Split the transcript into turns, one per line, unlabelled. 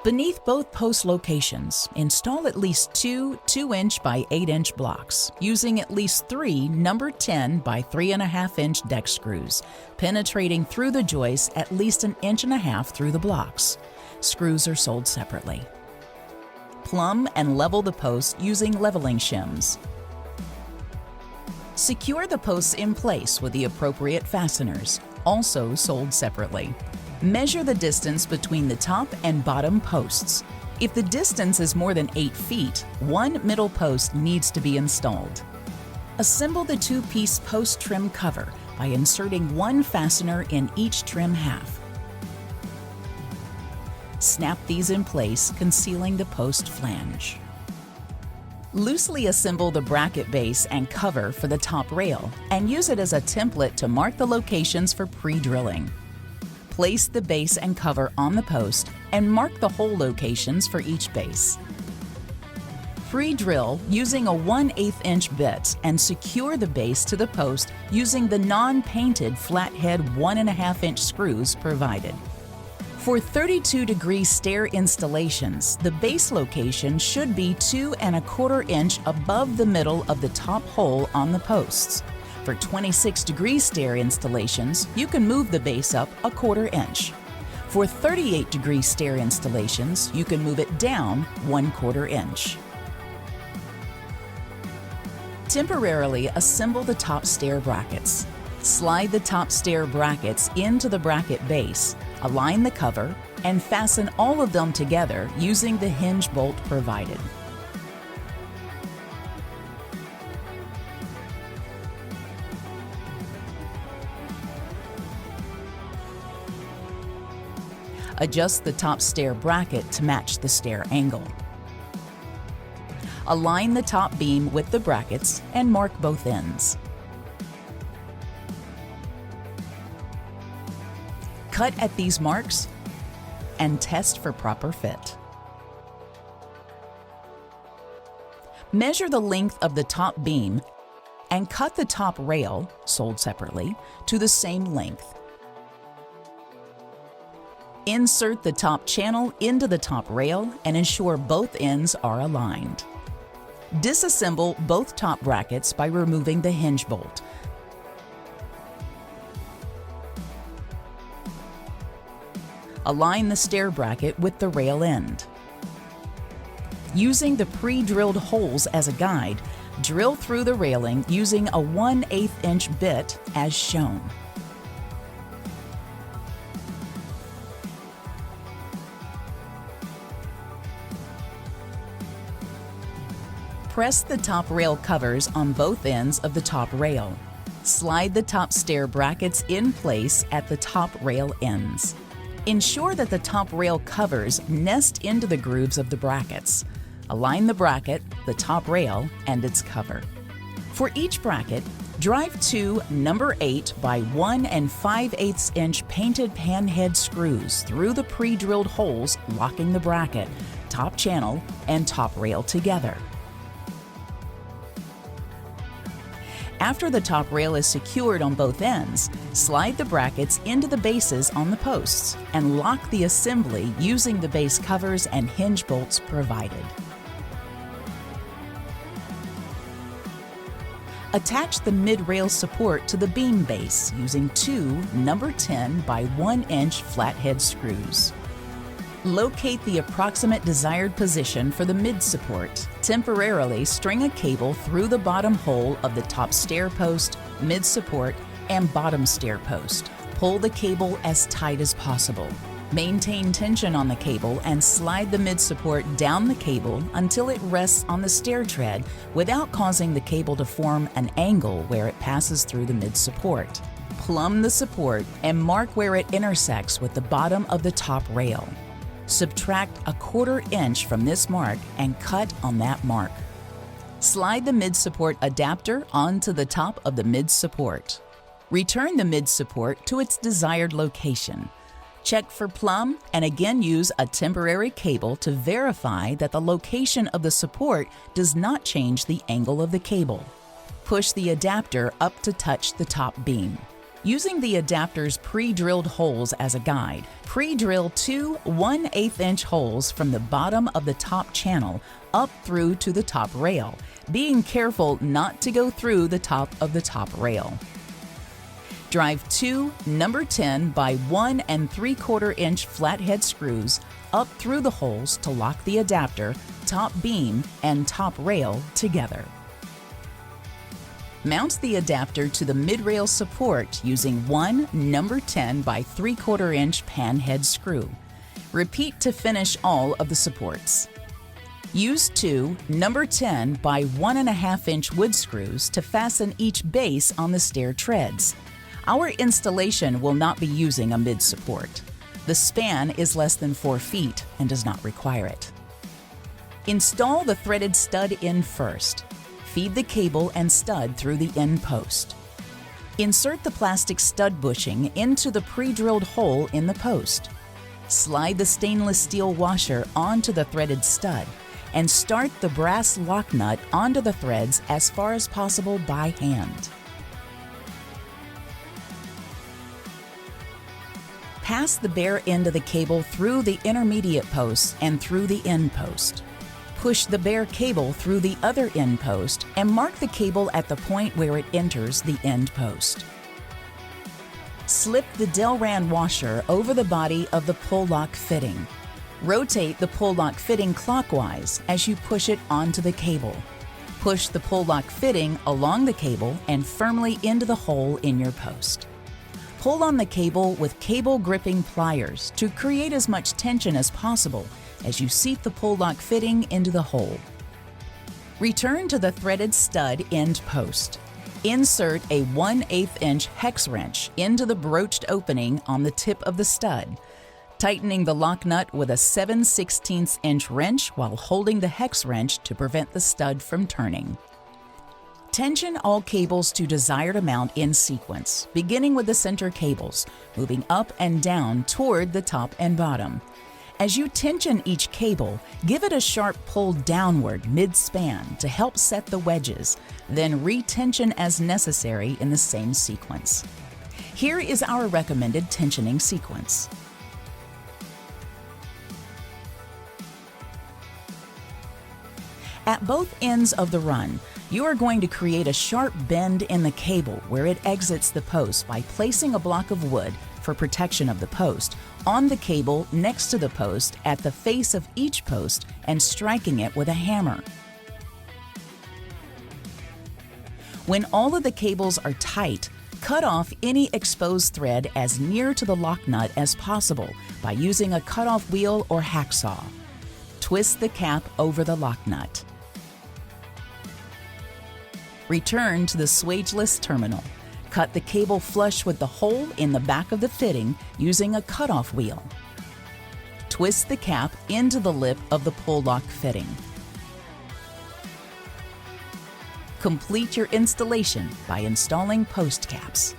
Beneath both post locations, install at least two 2-inch by 8-inch blocks, using at least 3 number 10 by 3.5-inch deck screws, penetrating through the joists at least 1.5 inches through the blocks. Screws are sold separately. Plumb and level the posts using leveling shims. Secure the posts in place with the appropriate fasteners, also sold separately. Measure the distance between the top and bottom posts. If the distance is more than 8 feet, one middle post needs to be installed. Assemble the 2-piece post trim cover by inserting one fastener in each trim half. Snap these in place, concealing the post flange. Loosely assemble the bracket base and cover for the top rail and use it as a template to mark the locations for pre-drilling. Place the base and cover on the post and mark the hole locations for each base. Pre-drill using a 1/8 inch bit and secure the base to the post using the non-painted flathead 1.5 inch screws provided. For 32-degree stair installations, the base location should be 2¼ inch above the middle of the top hole on the posts. For 26-degree stair installations, you can move the base up 1/4 inch. For 38-degree stair installations, you can move it down 1/4 inch. Temporarily assemble the top stair brackets. Slide the top stair brackets into the bracket base, align the cover, and fasten all of them together using the hinge bolt provided. Adjust the top stair bracket to match the stair angle. Align the top beam with the brackets and mark both ends. Cut at these marks and test for proper fit. Measure the length of the top beam and cut the top rail, sold separately, to the same length. Insert the top channel into the top rail and ensure both ends are aligned. Disassemble both top brackets by removing the hinge bolt. Align the stair bracket with the rail end. Using the pre-drilled holes as a guide, drill through the railing using a 1/8 inch bit as shown. Press the top rail covers on both ends of the top rail. Slide the top stair brackets in place at the top rail ends. Ensure that the top rail covers nest into the grooves of the brackets. Align the bracket, the top rail, and its cover. For each bracket, drive 2 number 8 by 1 5/8 inch painted panhead screws through the pre-drilled holes, locking the bracket, top channel, and top rail together. After the top rail is secured on both ends, slide the brackets into the bases on the posts and lock the assembly using the base covers and hinge bolts provided. Attach the mid-rail support to the beam base using 2 number 10 by 1 inch flathead screws. Locate the approximate desired position for the mid-support. Temporarily string a cable through the bottom hole of the top stair post, mid-support, and bottom stair post. Pull the cable as tight as possible. Maintain tension on the cable and slide the mid-support down the cable until it rests on the stair tread without causing the cable to form an angle where it passes through the mid-support. Plumb the support and mark where it intersects with the bottom of the top rail. Subtract 1/4 inch from this mark and cut on that mark. Slide the mid-support adapter onto the top of the mid-support. Return the mid-support to its desired location. Check for plumb and again use a temporary cable to verify that the location of the support does not change the angle of the cable. Push the adapter up to touch the top beam. Using the adapter's pre-drilled holes as a guide, pre-drill two 1/8 inch holes from the bottom of the top channel up through to the top rail, being careful not to go through the top of the top rail. Drive two 10 by 1 3/4 inch flathead screws up through the holes to lock the adapter, top beam, and top rail together. Mount the adapter to the mid-rail support using one 10 by 3/4 inch panhead screw. Repeat to finish all of the supports. Use two 10 by 1.5 inch wood screws to fasten each base on the stair treads. Our installation will not be using a mid-support. The span is less than 4 feet and does not require it. Install the threaded stud in first. Feed the cable and stud through the end post. Insert the plastic stud bushing into the pre-drilled hole in the post. Slide the stainless steel washer onto the threaded stud and start the brass lock nut onto the threads as far as possible by hand. Pass the bare end of the cable through the intermediate post and through the end post. Push the bare cable through the other end post and mark the cable at the point where it enters the end post. Slip the Delran washer over the body of the pull lock fitting. Rotate the pull lock fitting clockwise as you push it onto the cable. Push the pull lock fitting along the cable and firmly into the hole in your post. Pull on the cable with cable gripping pliers to create as much tension as possible as you seat the pull lock fitting into the hole. Return to the threaded stud end post. Insert a 1/8 inch hex wrench into the broached opening on the tip of the stud, tightening the lock nut with a 7/16 inch wrench while holding the hex wrench to prevent the stud from turning. Tension all cables to desired amount in sequence, beginning with the center cables, moving up and down toward the top and bottom. As you tension each cable, give it a sharp pull downward mid-span to help set the wedges, then retension as necessary in the same sequence. Here is our recommended tensioning sequence. At both ends of the run, you are going to create a sharp bend in the cable where it exits the post by placing a block of wood for protection of the post on the cable next to the post at the face of each post and striking it with a hammer. When all of the cables are tight, cut off any exposed thread as near to the lock nut as possible by using a cutoff wheel or hacksaw. Twist the cap over the lock nut. Return to the swageless terminal. Cut the cable flush with the hole in the back of the fitting using a cutoff wheel. Twist the cap into the lip of the pull lock fitting. Complete your installation by installing post caps.